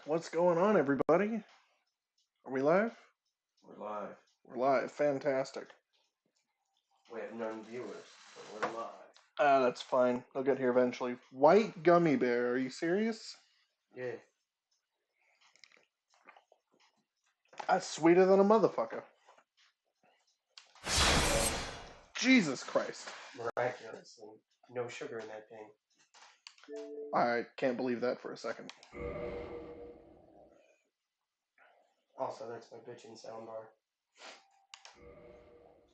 What's going on, everybody? Are we live? We're live. We're live. Fantastic. We have none viewers, but we're live. That's fine. They'll get here eventually. White gummy bear. Are you serious? Yeah. That's sweeter than a motherfucker. Jesus Christ. Miraculously, no sugar in that thing. I can't believe that for a second. Also, that's my bitchin' soundbar.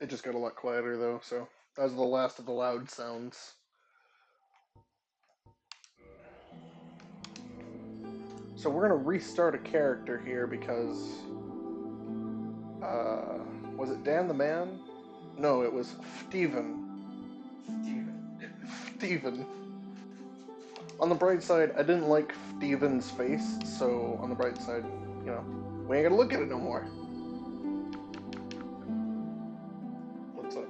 It just got a lot quieter, though, so that was the last of the loud sounds. So we're going to restart a character here because... was it Dan the Man? No, it was Steven. Steven. On the bright side, I didn't like Steven's face, so on the bright side, you know, we ain't gonna look at it no more. What's up?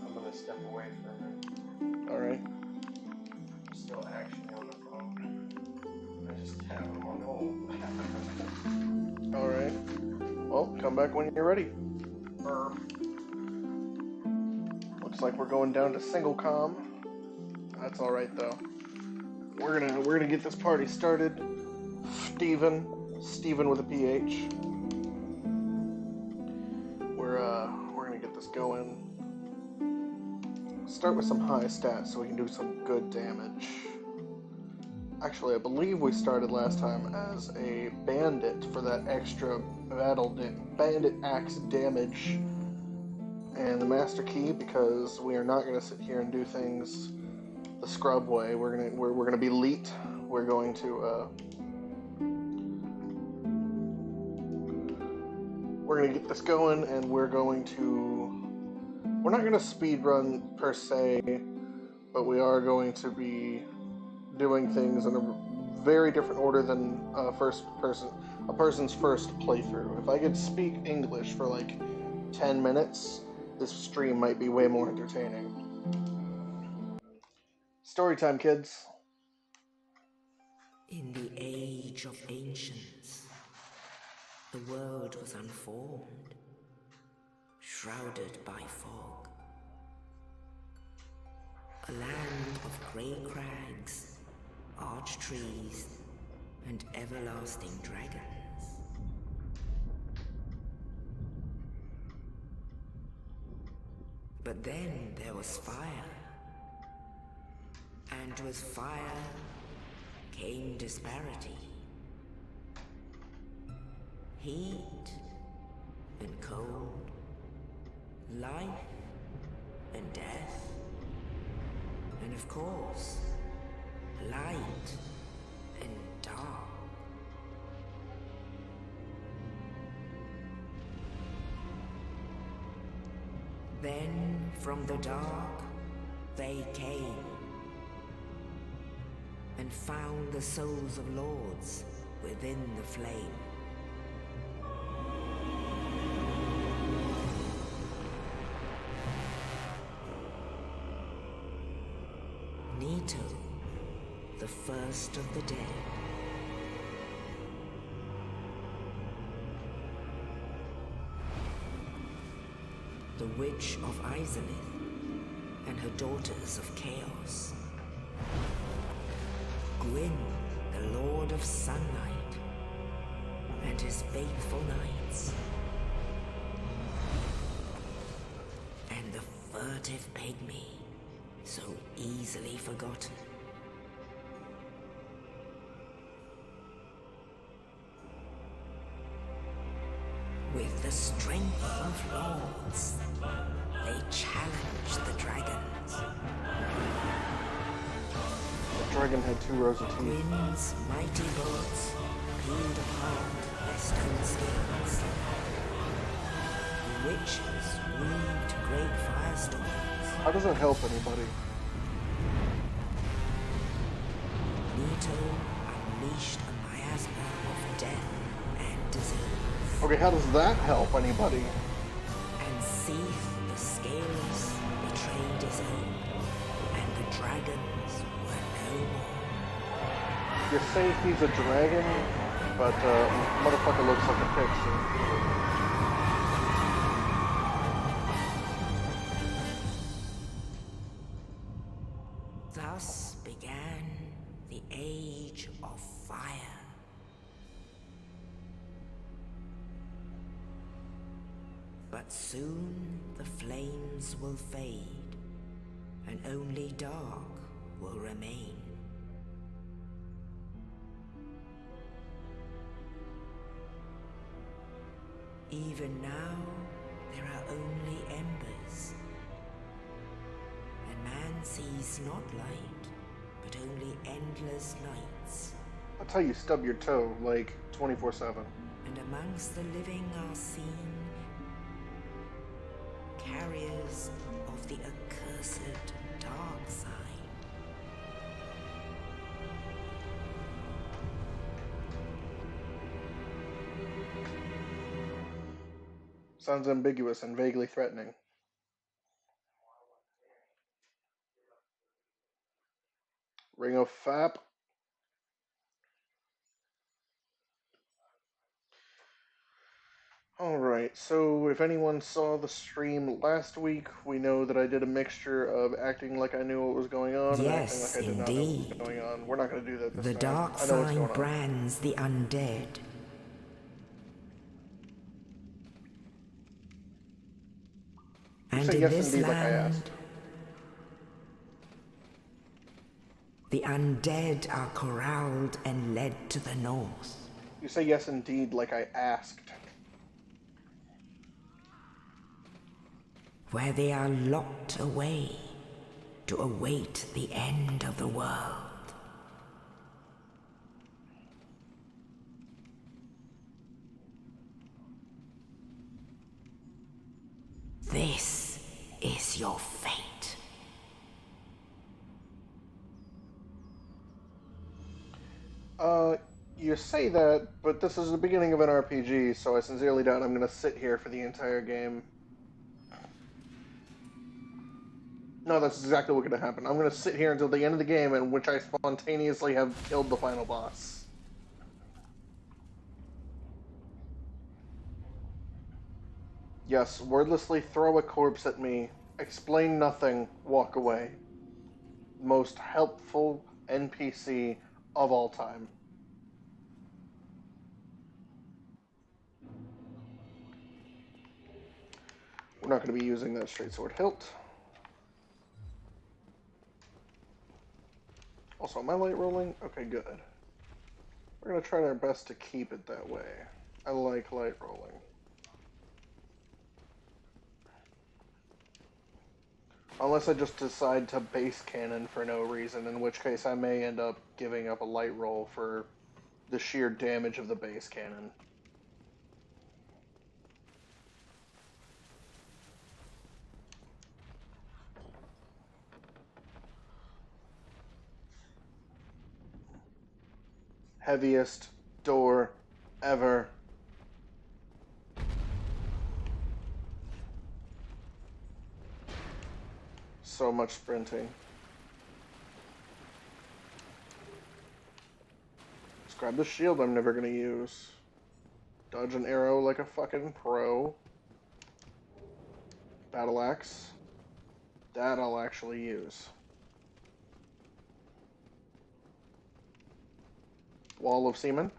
I'm gonna step away for a minute. Alright. I'm still actually on the phone. I just have him on hold. Alright. Well, come back when you're ready. Looks like we're going down to single comm. That's alright though. We're gonna get this party started. Steven with a PH. We're gonna get this going. Start with some high stats so we can do some good damage. Actually, I believe we started last time as a bandit for that extra bandit axe damage and the master key, because we are not gonna sit here and do things the scrub way. We're gonna be elite. We're going to get this going, and we're not gonna speed run per se, but we are going to be doing things in a very different order than a person's first playthrough. If I could speak English for like 10 minutes, this stream might be way more entertaining. Storytime, kids. In the age of ancients, the world was unformed, shrouded by fog. A land of grey crags, arch trees, and everlasting dragons. But then there was fire, and with fire came disparity. Heat and cold, life and death, and of course, light and dark. Then from the dark they came and found the souls of lords within the flame. Nito, the first of the dead. The Witch of Izalith and her daughters of Chaos. Gwyn, the Lord of Sunlight, and his faithful knights. And the furtive pygmy, so easily forgotten. With the strength of lords, they challenged the dragons. The dragon had 2 rows of teeth. Gwyn's mighty bullets peeled apart their stone skins. The witches weaved great firestorms. How does that help anybody? Nito unleashed a miasma of death and disease. Okay, how does that help anybody? And Seath the Scaleless betrayed his own, and the dragons were no more. You're saying he's a dragon? but motherfucker looks like a pixie. Thus began the Age of Fire. But soon the flames will fade, and only dark will remain. Even now, there are only embers. And man sees not light, but only endless nights. That's how you stub your toe, like, 24/7. And amongst the living are seen carriers of the accursed dark side. Sounds ambiguous and vaguely threatening. Ring of Fap. Alright, so if anyone saw the stream last week, we know that I did a mixture of acting like I knew what was going on and acting like Yes, I did not know what was indeed. going on. We're not going to do that this The time. dark I know what's going side on. brands the undead. You And say in yes this indeed like I land, asked. the undead are corralled and led to the north. You say yes indeed like I asked. Where they are locked away to await the end of the world. This is your fate. You say that, but this is the beginning of an RPG, so I sincerely doubt I'm going to sit here for the entire game. No, that's exactly what's going to happen. I'm going to sit here until the end of the game in which I spontaneously have killed the final boss. Yes, wordlessly throw a corpse at me, explain nothing, walk away. Most helpful NPC of all time. We're not going to be using that straight sword hilt. Also, am I light rolling? Okay, good. We're going to try our best to keep it that way. I like light rolling. Unless I just decide to base cannon for no reason, in which case I may end up giving up a light roll for the sheer damage of the base cannon. Heaviest door ever. So much sprinting. Just grab the shield I'm never gonna use. Dodge an arrow like a fucking pro. Battle axe. That I'll actually use. Wall of semen.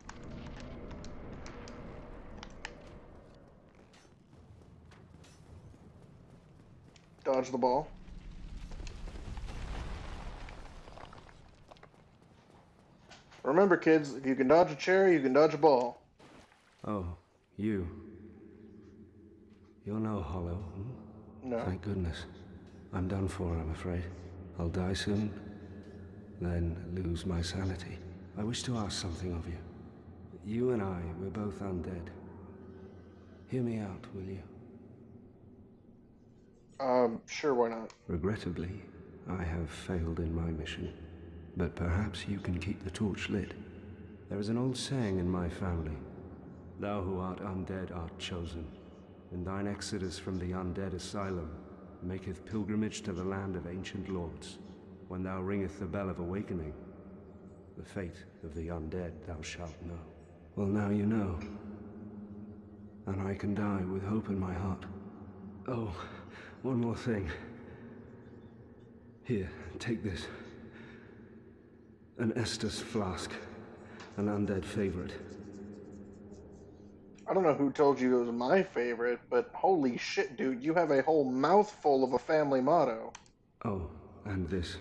Dodge the ball. Remember, kids, if you can dodge a chair, you can dodge a ball. Oh, you. You're no hollow, hmm? No. Thank goodness. I'm done for, I'm afraid. I'll die soon, then lose my sanity. I wish to ask something of you. You and I, we're both undead. Hear me out, will you? Sure, why not? Regrettably, I have failed in my mission. But perhaps you can keep the torch lit. There is an old saying in my family. Thou who art undead art chosen, and thine exodus from the undead asylum maketh pilgrimage to the land of ancient lords. When thou ringeth the bell of awakening, the fate of the undead thou shalt know. Well, now you know. And I can die with hope in my heart. Oh, one more thing. Here, take this. An Estus flask. An undead favorite. I don't know who told you it was my favorite, but holy shit, dude, you have a whole mouthful of a family motto. Oh, and this.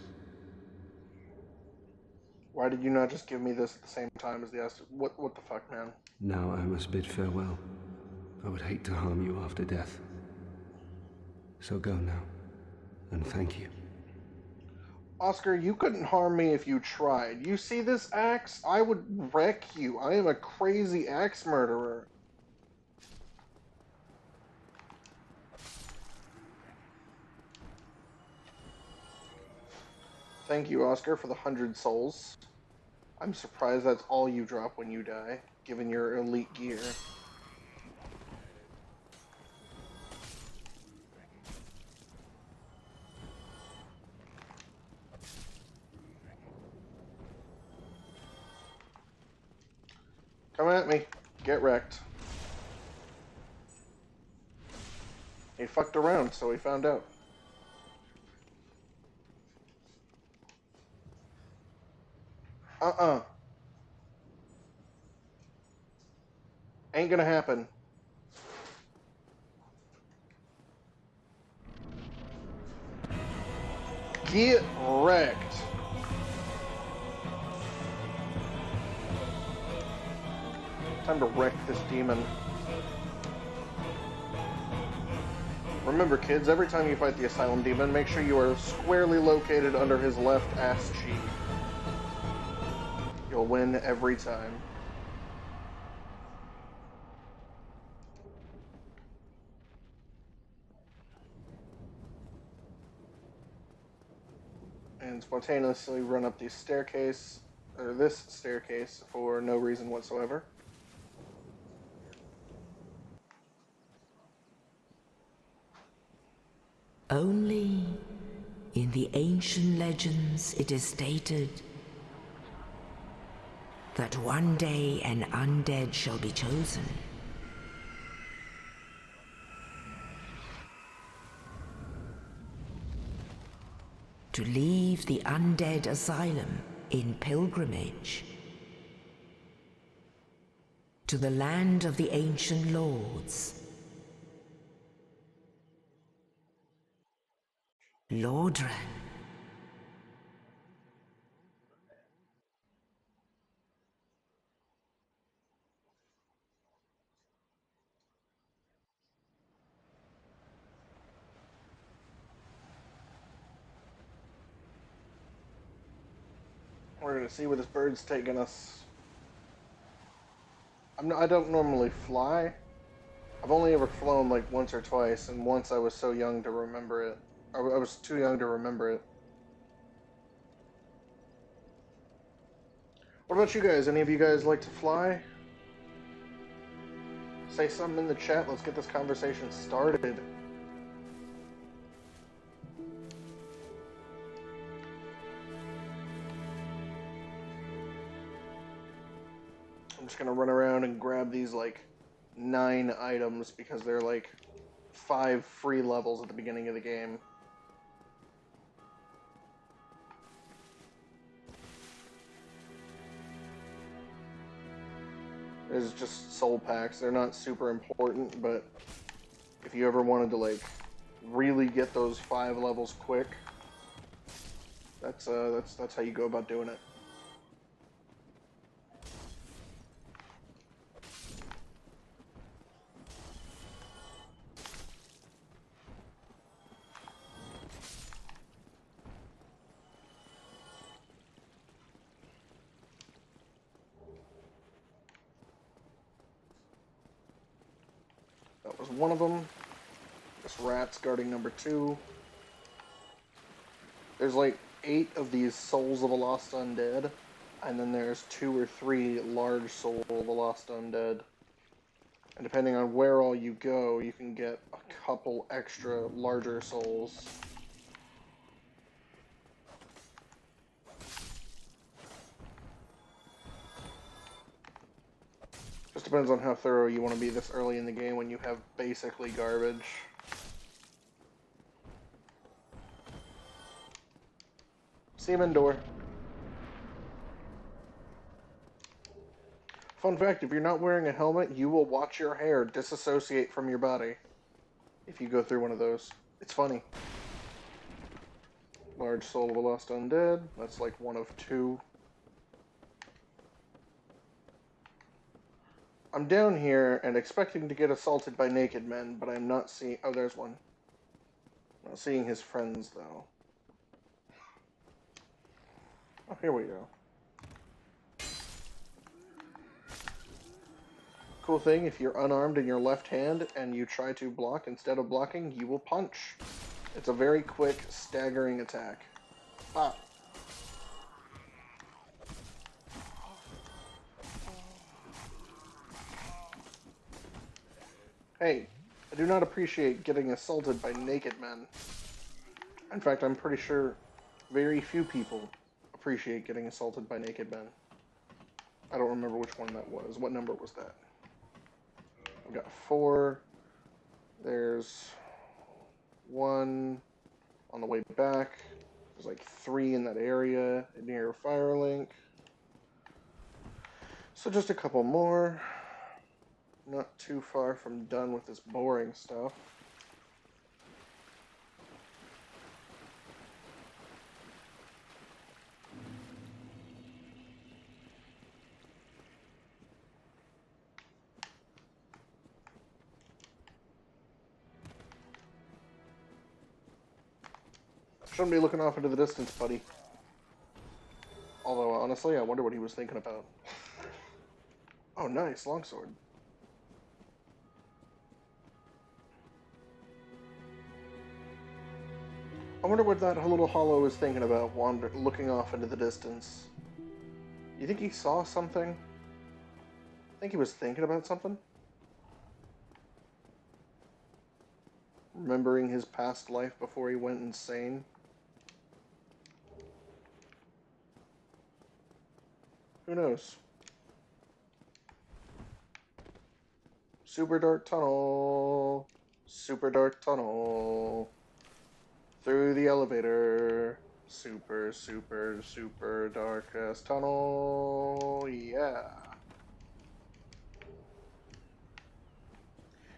Why did you not just give me this at the same time as the Estus? What the fuck, man? Now I must bid farewell. I would hate to harm you after death. So go now, and thank you. Oscar, you couldn't harm me if you tried. You see this axe? I would wreck you. I am a crazy axe murderer. Thank you, Oscar, for the 100 souls. I'm surprised that's all you drop when you die, given your elite gear. Come at me. Get wrecked. He fucked around, so he found out. Uh-uh. Ain't gonna happen. Get wrecked. Time to wreck this demon. Remember, kids, every time you fight the Asylum Demon, make sure you are squarely located under his left ass cheek. You'll win every time. And spontaneously run up the staircase, or this staircase, for no reason whatsoever. Only in the ancient legends it is stated that one day an undead shall be chosen. To leave the undead asylum in pilgrimage to the land of the ancient lords. Lordran. We're gonna see where this bird's taking us. I don't normally fly. I've only ever flown like once or twice, and once I was so young to remember it. I was too young to remember it. What about you guys? Any of you guys like to fly? Say something in the chat. Let's get this conversation started. I'm just gonna run around and grab these like 9 items because they're like 5 free levels at the beginning of the game. There's just soul packs. They're not super important, but if you ever wanted to like really get those 5 levels quick, that's how you go about doing it. That was one of them. This rat's guarding number 2. There's like 8 of these Souls of a Lost Undead, and then there's 2 or 3 large Soul of a Lost Undead. And depending on where all you go, you can get a couple extra larger souls. depends on how thorough you want to be this early in the game when you have basically garbage. Seaman door. Fun fact, if you're not wearing a helmet, you will watch your hair disassociate from your body if you go through one of those. It's funny. Large soul of a lost undead. That's like one of two. I'm down here and expecting to get assaulted by naked men, but I'm not seeing... Oh, there's one. Not seeing his friends, though. Oh, here we go. Cool thing, if you're unarmed in your left hand and you try to block instead of blocking, you will punch. It's a very quick, staggering attack. Ah. Hey, I do not appreciate getting assaulted by naked men. In fact, I'm pretty sure very few people appreciate getting assaulted by naked men. I don't remember which one that was. What number was that? I've got 4. There's 1 on the way back. There's like 3 in that area near Firelink. So just a couple more. Not too far from done with this boring stuff. Shouldn't be looking off into the distance, buddy. Although, honestly, I wonder what he was thinking about. Oh, nice, longsword. I wonder what that little hollow is thinking about, looking off into the distance. You think he saw something? Think he was thinking about something? Remembering his past life before he went insane? Who knows? Super dark tunnel. Super dark tunnel. Through the elevator. Super, super, super darkest tunnel. Yeah.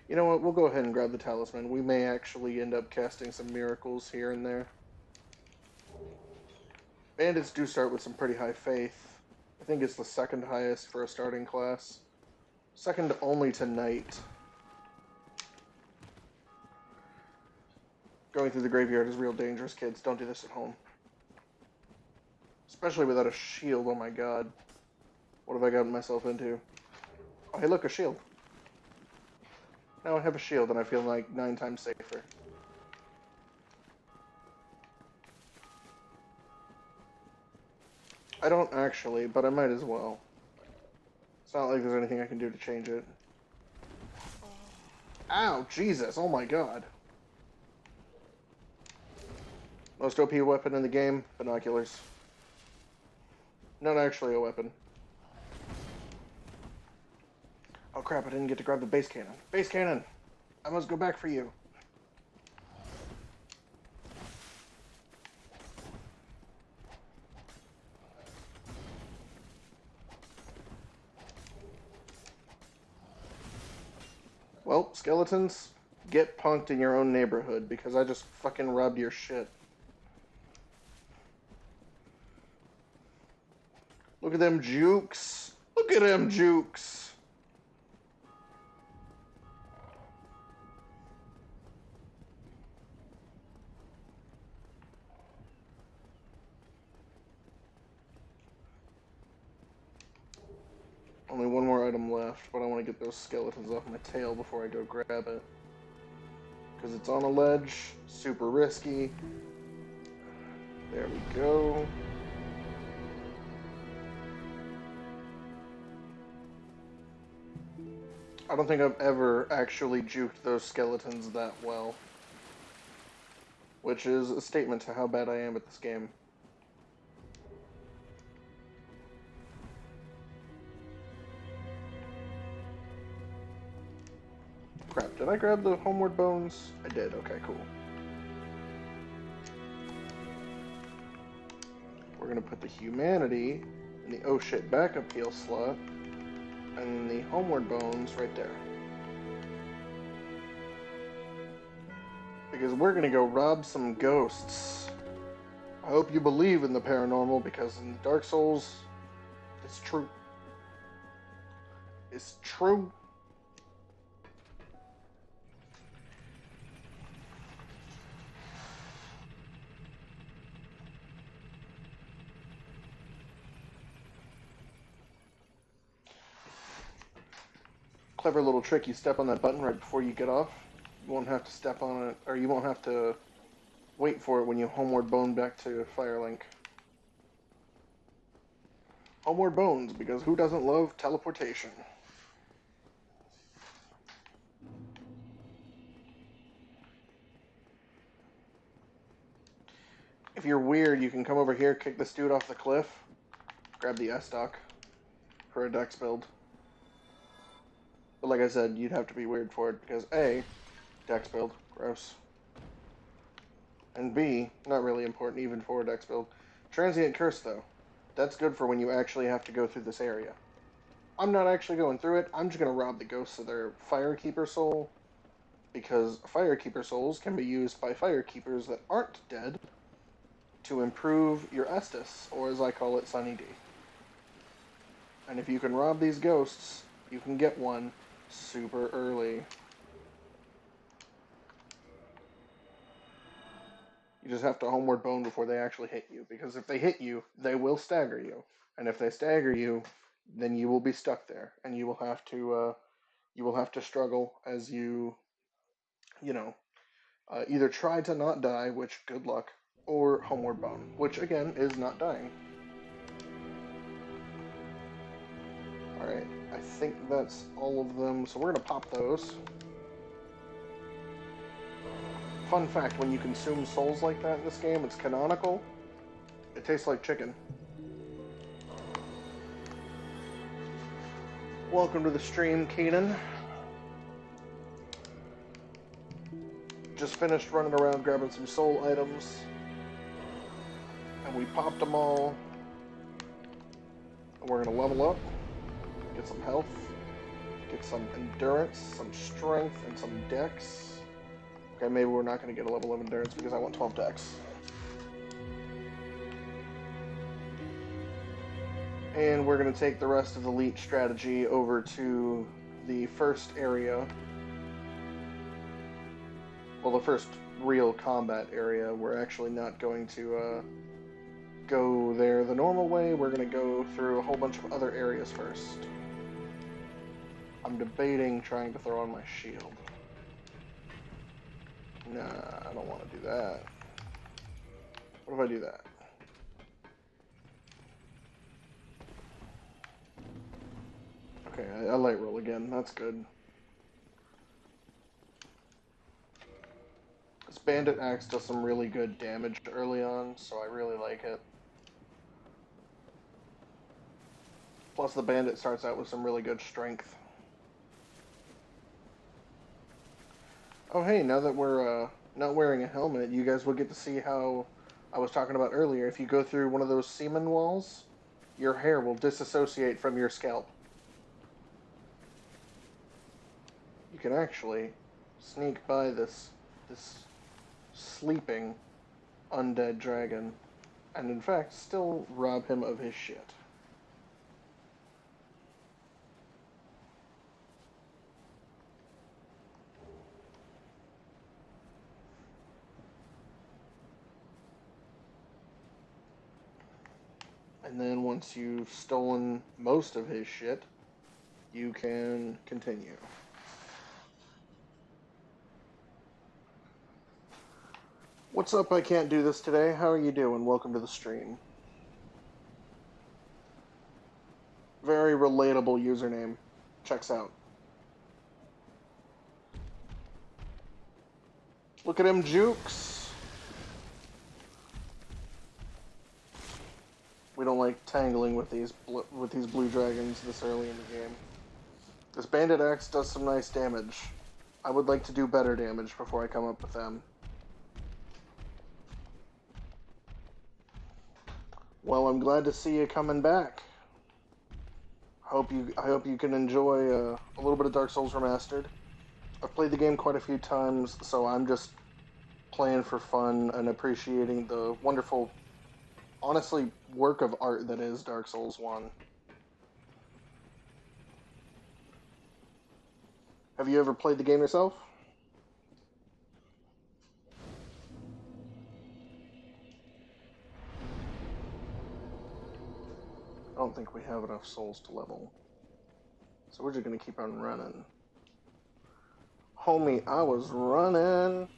You know what? We'll go ahead and grab the talisman. We may actually end up casting some miracles here and there. Bandits do start with some pretty high faith. I think it's the second highest for a starting class. Second only to Knight. Going through the graveyard is real dangerous, kids. Don't do this at home. Especially without a shield, oh my god. What have I gotten myself into? Oh, hey look, a shield. Now I have a shield and I feel like 9 times safer. I don't actually, but I might as well. It's not like there's anything I can do to change it. Ow, Jesus, oh my god. Most OP weapon in the game, binoculars. Not actually a weapon. Oh crap, I didn't get to grab the base cannon. Base cannon! I must go back for you. Well, skeletons, get punked in your own neighborhood because I just fucking robbed your shit. Look at them jukes. Look at them jukes. Only one more item left, but I want to get those skeletons off my tail before I go grab it. Because it's on a ledge, super risky. There we go. I don't think I've ever actually juked those skeletons that well. Which is a statement to how bad I am at this game. Crap, did I grab the homeward bones? I did, okay, cool. We're gonna put the humanity in the oh shit backup heal slot, and the homeward bones right there. Because we're gonna go rob some ghosts. I hope you believe in the paranormal, because in Dark Souls, it's true. It's true. Clever little trick, you step on that button right before you get off. You won't have to step on it, or you won't have to wait for it when you homeward bone back to Firelink. Homeward bones, because who doesn't love teleportation? If you're weird, you can come over here, kick this dude off the cliff, grab the S-Dock for a dex build. But like I said, you'd have to be weird for it, because A, dex build, gross. And B, not really important even for a dex build. Transient Curse, though. That's good for when you actually have to go through this area. I'm not actually going through it, I'm just going to rob the ghosts of their Firekeeper soul, because Firekeeper souls can be used by Firekeepers that aren't dead to improve your Estus, or as I call it, Sunny D. And if you can rob these ghosts, you can get one super early. You just have to homeward bone before they actually hit you, because if they hit you, they will stagger you. And if they stagger you, then you will be stuck there, and you will have to struggle as either try to not die, which good luck, or homeward bone, which again is not dying. Alright, I think that's all of them, so we're gonna pop those. Fun fact, when you consume souls like that in this game, it's canonical. It tastes like chicken. Welcome to the stream, Keenan. Just finished running around grabbing some soul items. And we popped them all. And we're going to level up. Get some health. Get some endurance, some strength, and some dex. Okay, maybe we're not going to get a level of endurance because I want 12 dex. And we're going to take the rest of the leech strategy over to the first area. Well, the first real combat area. We're actually not going to go there the normal way. We're going to go through a whole bunch of other areas first. I'm debating trying to throw on my shield. Nah, I don't want to do that. What if I do that? Okay, I light roll again. That's good. This bandit axe does some really good damage early on, so I really like it. Plus the bandit starts out with some really good strength. Oh hey, now that we're not wearing a helmet, you guys will get to see how I was talking about earlier. If you go through one of those semen walls, your hair will disassociate from your scalp. You can actually sneak by this sleeping undead dragon, and in fact still rob him of his shit. And then once you've stolen most of his shit, you can continue. What's up, I can't do this today. How are you doing? Welcome to the stream. Very relatable username. Checks out. Look at him, Jukes. We don't like tangling with these blue dragons this early in the game. This bandit axe does some nice damage. I would like to do better damage before I come up with them. Well, I'm glad to see you coming back. I hope you can enjoy a little bit of Dark Souls Remastered. I've played the game quite a few times, so I'm just playing for fun and appreciating the wonderful, honestly, work of art that is Dark Souls 1. Have you ever played the game yourself? I don't think we have enough souls to level. So we're just gonna keep on running. Homie, I was running.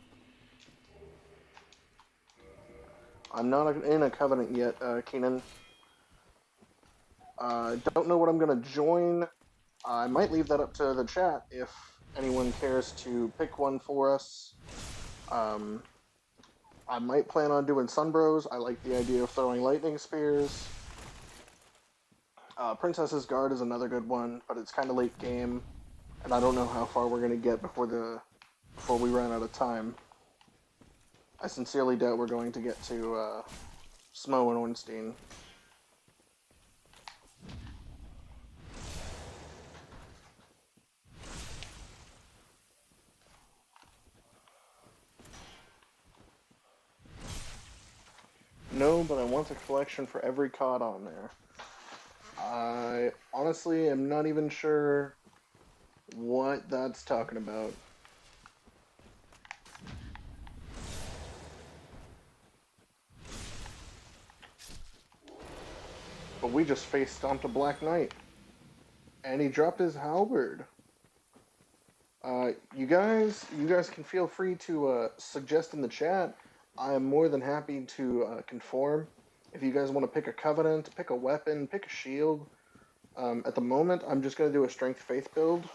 I'm not in a covenant yet, Keenan. Don't know what I'm gonna join. I might leave that up to the chat if anyone cares to pick one for us. I might plan on doing Sunbros. I like the idea of throwing lightning spears. Princess's Guard is another good one, but it's kind of late game, and I don't know how far we're gonna get before we run out of time. I sincerely doubt we're going to get to Smo and Ornstein. No, but I want a collection for every COD on there. I honestly am not even sure what that's talking about. But we just face stomped a Black Knight. And he dropped his halberd. You guys can feel free to suggest in the chat. I am more than happy to conform. If you guys want to pick a covenant, pick a weapon, pick a shield. At the moment, I'm just going to do a strength faith build.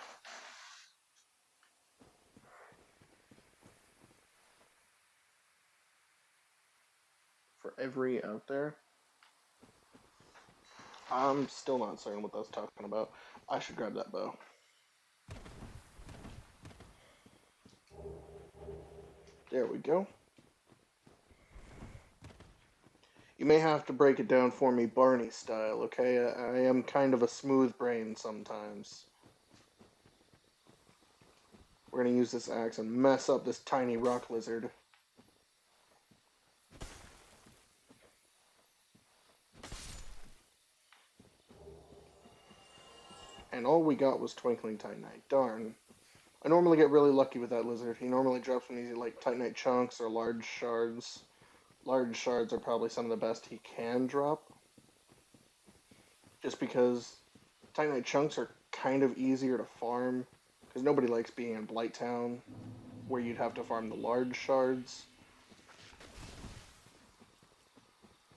For every out there. I'm still not certain what that's talking about. I should grab that bow. There we go. You may have to break it down for me Barney style, okay? I am kind of a smooth brain sometimes. We're gonna use this axe and mess up this tiny rock lizard. And all we got was Twinkling Titanite. Darn. I normally get really lucky with that lizard. He normally drops me like Titanite chunks or large shards. Large shards are probably some of the best he can drop. Just because Titanite chunks are kind of easier to farm. Because nobody likes being in Blighttown, where you'd have to farm the large shards.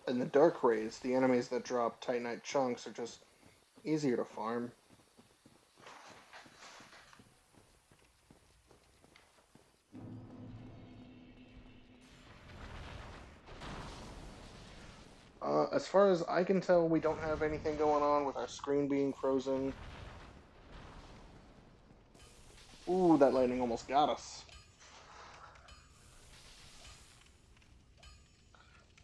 And the Dark Rays, the enemies that drop Titanite chunks, are just easier to farm. As far as I can tell, we don't have anything going on with our screen being frozen. Ooh, that lightning almost got us.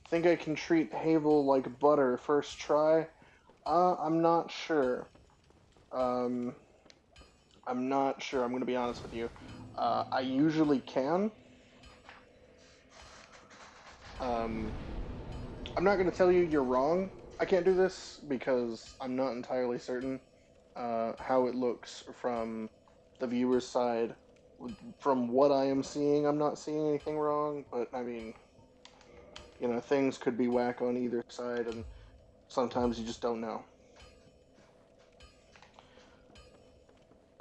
Think I can treat Havel like butter first try? I'm not sure. I'm not sure, I'm gonna be honest with you. I usually can. I'm not gonna tell you you're wrong. I can't do this because I'm not entirely certain how it looks from the viewer's side. From what I am seeing, I'm not seeing anything wrong, but I mean, you know, things could be whack on either side, and sometimes you just don't know.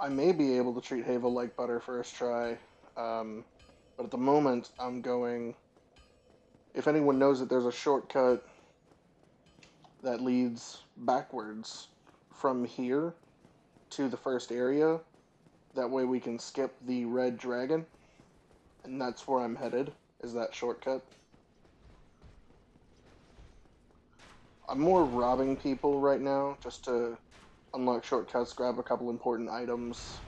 I may be able to treat Havel like butter first try, but at the moment, I'm going... If anyone knows that there's a shortcut that leads backwards from here to the first area, that way we can skip the red dragon, and that's where I'm headed, is that shortcut. I'm more robbing people right now, just to unlock shortcuts, grab a couple important items.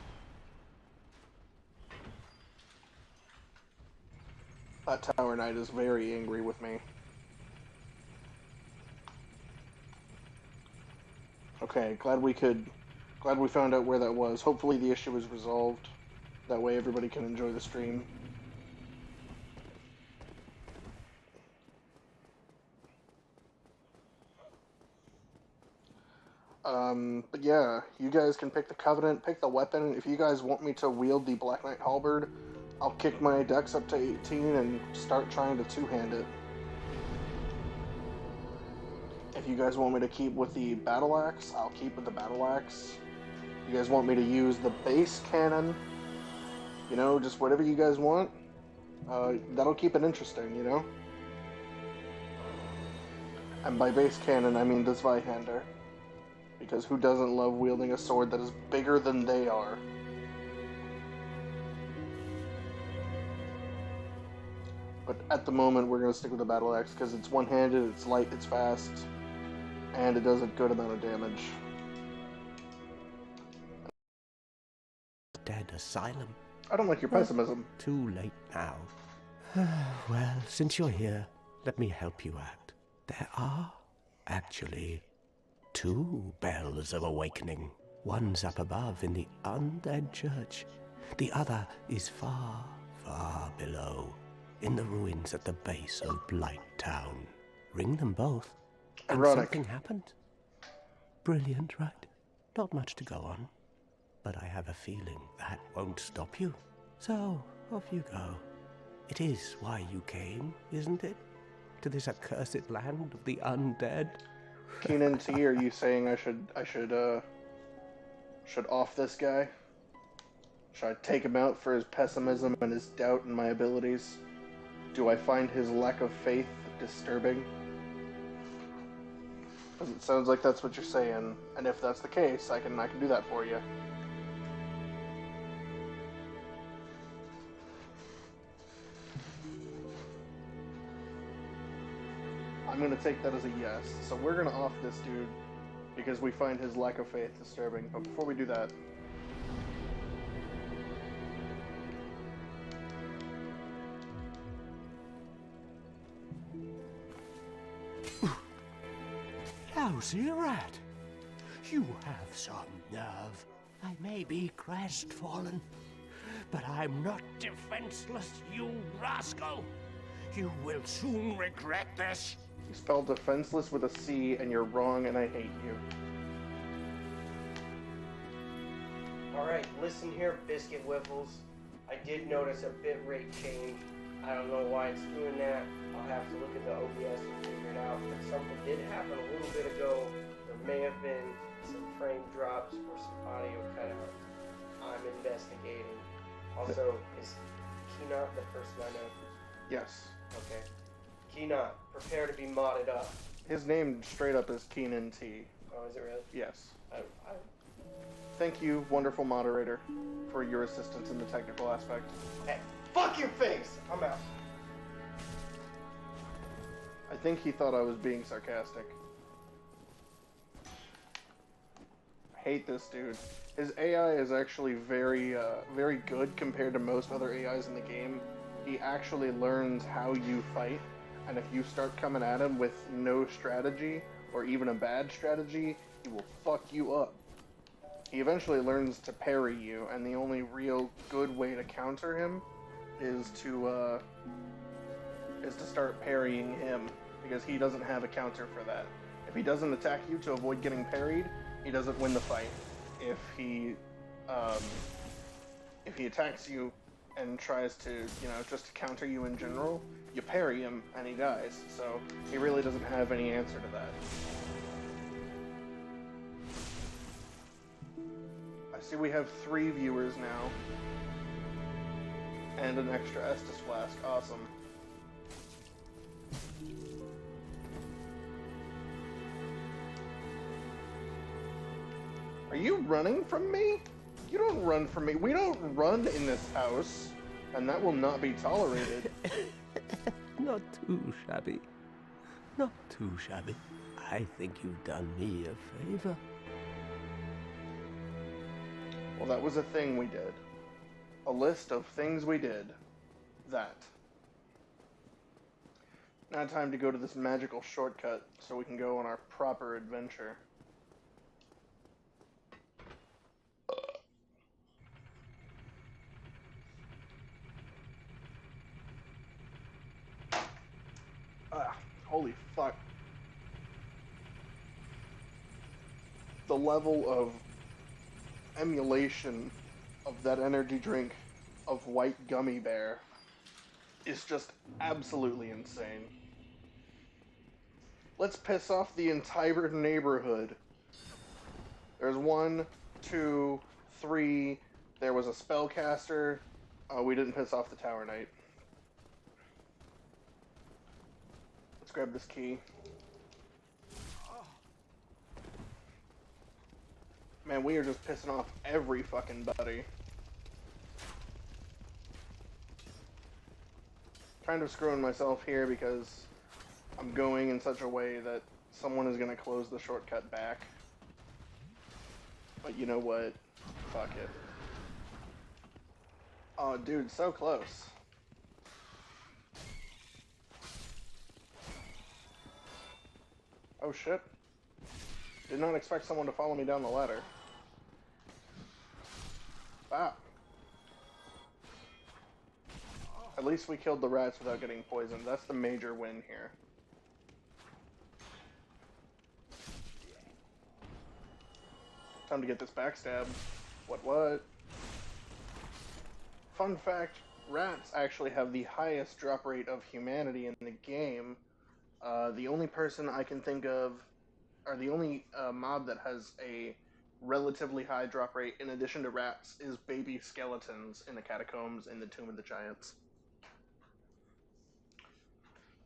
That Tower Knight is very angry with me. Okay, glad we found out where that was. Hopefully the issue is resolved. That way everybody can enjoy the stream. But yeah, you guys can pick the Covenant, pick the weapon. If you guys want me to wield the Black Knight Halberd, I'll kick my dex up to 18 and start trying to two-hand it. If you guys want me to keep with the Battle Axe, I'll keep with the Battle Axe. If you guys want me to use the base cannon, you know, just whatever you guys want, that'll keep it interesting, you know? And by base cannon, I mean the Zweihander. Because who doesn't love wielding a sword that is bigger than they are? But at the moment, we're going to stick with the Battle Axe because it's one-handed, it's light, it's fast, and it does a good amount of damage. Dead asylum. I don't like your pessimism. Too late now. Well, since you're here, let me help you out. There are, actually, 2 bells of awakening. One's up above in the undead church. The other is far, far below, in the ruins at the base of Blight Town. Ring them both, and Ironic. something happened. Brilliant, right? Not much to go on. But I have a feeling that won't stop you. So, off you go. It is why you came, isn't it? To this accursed land of the undead? Keenan T, are you saying I should off this guy? Should I take him out for his pessimism and his doubt in my abilities? Do I find his lack of faith disturbing? Because it sounds like that's what you're saying, and if that's the case, I can do that for you. I'm going to take that as a yes. So we're going to off this dude because we find his lack of faith disturbing. But before we do that... Lousy rat! You have some nerve. I may be crestfallen, but I'm not defenseless, you rascal! You will soon regret this. You spelled defenseless with a C, and you're wrong, and I hate you. Alright, listen here, Biscuit Whiffles. I did notice a bitrate change. I don't know why it's doing that. I'll have to look at the OBS and figure it out. But something did happen a little bit ago. There may have been some frame drops or some audio cutouts. I'm investigating. Also, is Keenot the person I know? Yes. Okay. Keenot, prepare to be modded up. His name straight up is Keenan T. Oh, is it really? Yes. I Thank you, wonderful moderator, for your assistance in the technical aspect. Hey, fuck your face! I'm out. I think he thought I was being sarcastic. I hate this dude. His AI is actually very good compared to most other AIs in the game. He actually learns how you fight, and if you start coming at him with no strategy, or even a bad strategy, he will fuck you up. He eventually learns to parry you, and the only real good way to counter him is to start parrying him, because he doesn't have a counter for that. If he doesn't attack you to avoid getting parried, he doesn't win the fight. If he attacks you and tries to, you know, just to counter you in general, you parry him and he dies. So he really doesn't have any answer to that. I see we have 3 viewers now. And an extra Estus flask. Awesome. Are you running from me? You don't run from me. We don't run in this house, and that will not be tolerated. Not too shabby. Not too shabby. I think you've done me a favor. Well, that was a thing we did. A list of things we did. That. Now time to go to this magical shortcut so we can go on our proper adventure. Holy fuck. The level of emulation of that energy drink of white gummy bear is just absolutely insane. Let's piss off the entire neighborhood. There's 1, 2, 3. There was a spellcaster. Oh, we didn't piss off the Tower Knight. Let's grab this key. Man, we are just pissing off every fucking buddy. Kind of screwing myself here because I'm going in such a way that someone is going to close the shortcut back. But you know what? Fuck it. Oh, dude, so close. Oh, shit. Did not expect someone to follow me down the ladder. Wow. At least we killed the rats without getting poisoned. That's the major win here. Time to get this backstab. What? Fun fact, rats actually have the highest drop rate of humanity in the game. The only person I can think of, or the only mob that has a relatively high drop rate in addition to rats is baby skeletons in the catacombs in the Tomb of the Giants.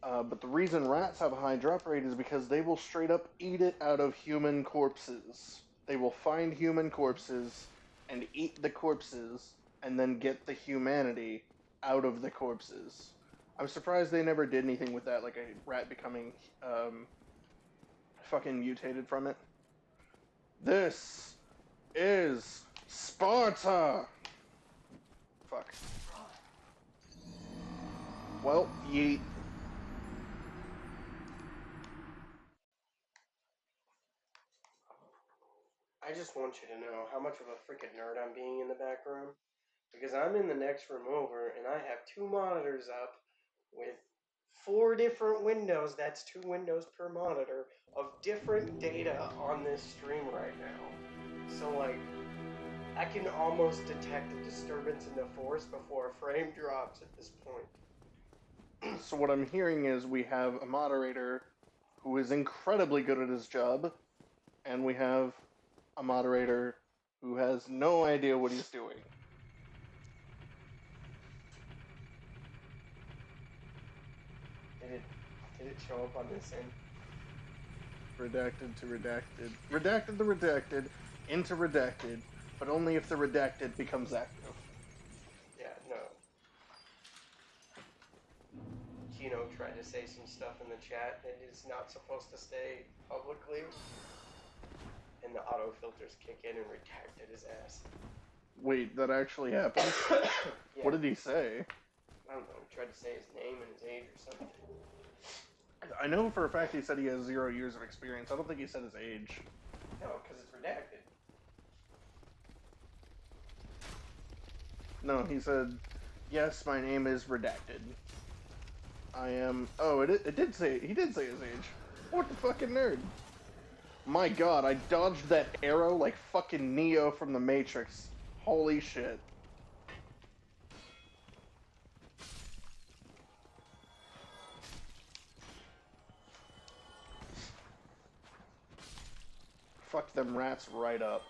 But the reason rats have a high drop rate is because they will straight up eat it out of human corpses. They will find human corpses and eat the corpses and then get the humanity out of the corpses. I'm surprised they never did anything with that, like a rat becoming fucking mutated from it. This is Sparta! Fuck. Well, yeet. I just want you to know how much of a freaking nerd I'm being in the back room. Because I'm in the next room over and I have 2 monitors up with 4 different windows. That's 2 windows per monitor of different data on this stream right now. So, like, I can almost detect a disturbance in the force before a frame drops at this point. So what I'm hearing is we have a moderator who is incredibly good at his job, and we have a moderator who has no idea what he's doing. Did it show up on this end? Redacted to redacted. Redacted to redacted into redacted, but only if the redacted becomes active. Yeah, no. Kino tried to say some stuff in the chat that is not supposed to stay publicly, and the auto filters kick in and redacted his ass. Wait, that actually happened? Yeah. What did he say? I don't know, he tried to say his name and his age or something. I know for a fact he said he has 0 years of experience. I don't think he said his age. No, because it's redacted. No, he said, yes, my name is redacted. I am... Oh, it did say... He did say his age. What the fucking nerd? My god, I dodged that arrow like fucking Neo from the Matrix. Holy shit. Fuck them rats right up.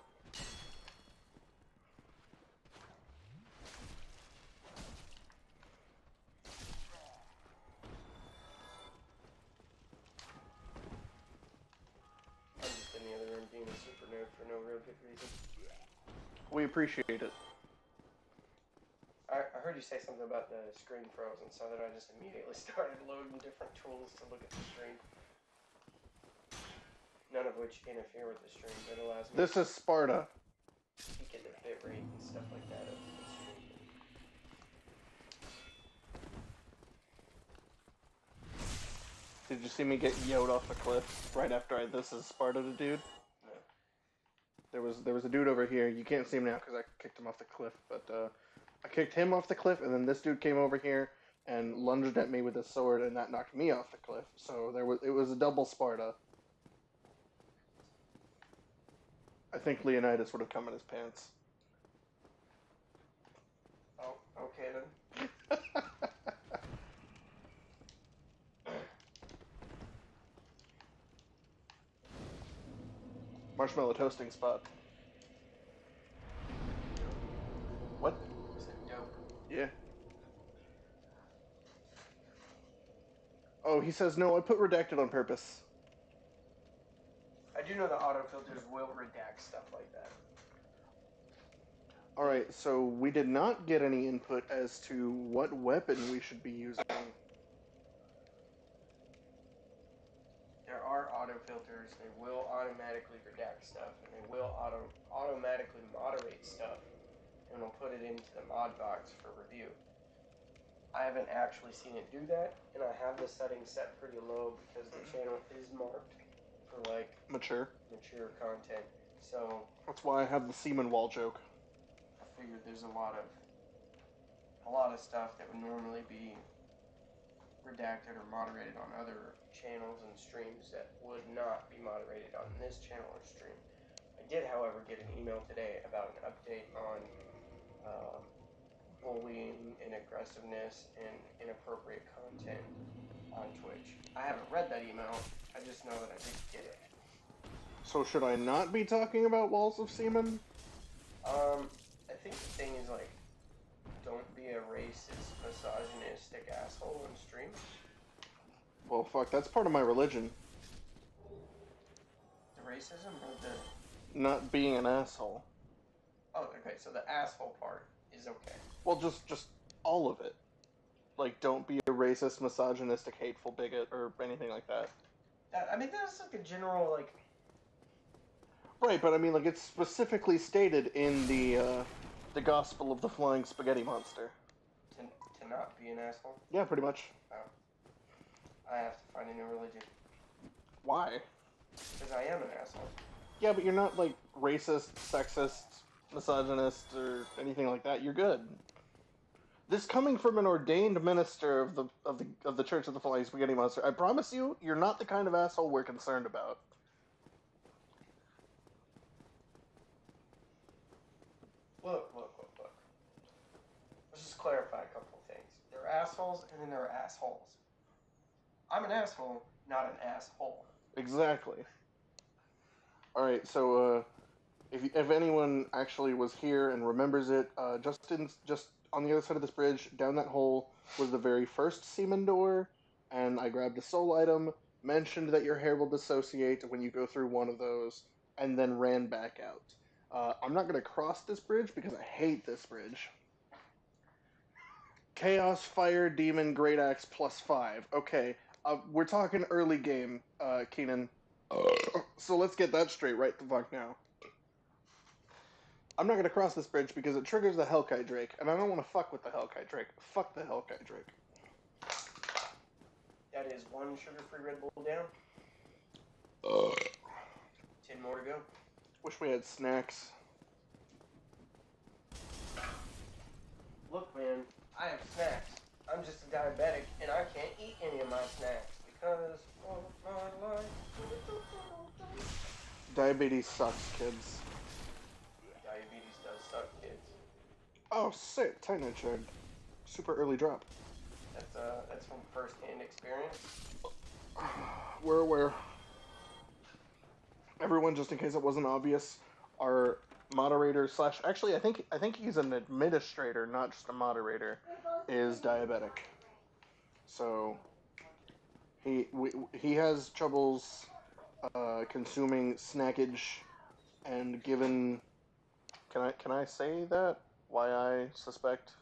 I'm just in the other room being a super nerd for no real good reason. We appreciate it. I heard you say something about the screen froze, and so that I just immediately started loading different tools to look at the stream. None of which interfere with the stream, but allows me This is Sparta. to peek at the bitrate and stuff like that of the stream. Did you see me get yoed off a cliff right after this is Sparta a dude? There was a dude over here. You can't see him now because I kicked him off the cliff, but I kicked him off the cliff, and then this dude came over here and lunged at me with his sword, and that knocked me off the cliff. So it was a double Sparta. I think Leonidas would have come in his pants. Oh, okay then. Marshmallow toasting spot. What? Is it dope? Yeah. Oh, he says no. I put redacted on purpose. I do know the autofilters will redact stuff like that. Alright, so we did not get any input as to what weapon we should be using. There are autofilters. They will automatically redact stuff, and they will automatically moderate stuff, and will put it into the mod box for review. I haven't actually seen it do that, and I have the settings set pretty low because the channel is marked for like Mature. content. So That's why I have the semen wall joke. I figured there's a lot of stuff that would normally be redacted or moderated on other channels and streams that would not be moderated on this channel or stream. I did, however, get an email today about an update on bullying and aggressiveness and inappropriate content on Twitch. I haven't read that email. I just know that I did get it. So should I not be talking about walls of semen? I think the thing is, like, don't be a racist, misogynistic asshole on stream. Well, fuck, that's part of my religion. The racism or the... Not being an asshole. Oh, okay, so the asshole part is okay. Well, just all of it. Like, don't be a racist, misogynistic, hateful bigot, or anything like that. I mean, that's like a general, like... Right, but I mean, like, it's specifically stated in the Gospel of the Flying Spaghetti Monster. To not be an asshole? Yeah, pretty much. Oh. I have to find a new religion. Why? Because I am an asshole. Yeah, but you're not, like, racist, sexist, misogynist, or anything like that. You're good. This coming from an ordained minister of the Church of the Flying Spaghetti Monster, I promise you, you're not the kind of asshole we're concerned about. Look. Let's just clarify a couple of things. There are assholes, and then there are assholes. I'm an asshole, not an asshole. Exactly. Alright, so, if anyone actually was here and remembers it, just on the other side of this bridge, down that hole, was the very first semen door, and I grabbed a soul item, mentioned that your hair will dissociate when you go through one of those, and then ran back out. I'm not going to cross this bridge because I hate this bridge. Chaos, Fire, Demon, Great Axe, +5. Okay, we're talking early game, Keenan. So let's get that straight right the fuck now. I'm not going to cross this bridge because it triggers the Hellkite Drake, and I don't want to fuck with the Hellkite Drake. Fuck the Hellkite Drake. That is one sugar-free Red Bull down. 10 more to go. Wish we had snacks. Look, man, I have snacks. I'm just a diabetic, and I can't eat any of my snacks because of my life. Diabetes sucks, kids. Diabetes does suck, kids. Oh, sick. Titanite shard. Super early drop. That's from first-hand experience. We're aware. Everyone, just in case it wasn't obvious, our moderator slash... Actually, I think he's an administrator, not just a moderator, is diabetic. So, he has troubles consuming snackage, and given... Can I say that? Why I suspect?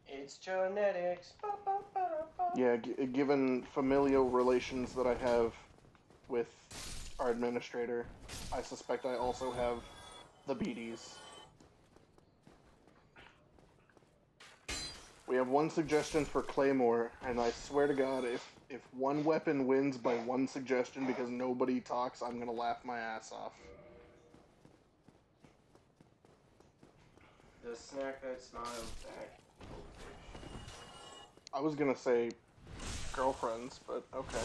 It's genetics. Yeah, given familial relations that I have with our administrator, I suspect I also have the BDs. We have one suggestion for Claymore, and I swear to God, if one weapon wins by one suggestion because nobody talks, I'm gonna laugh my ass off. The snack that smiles back. I was gonna say girlfriends, but okay.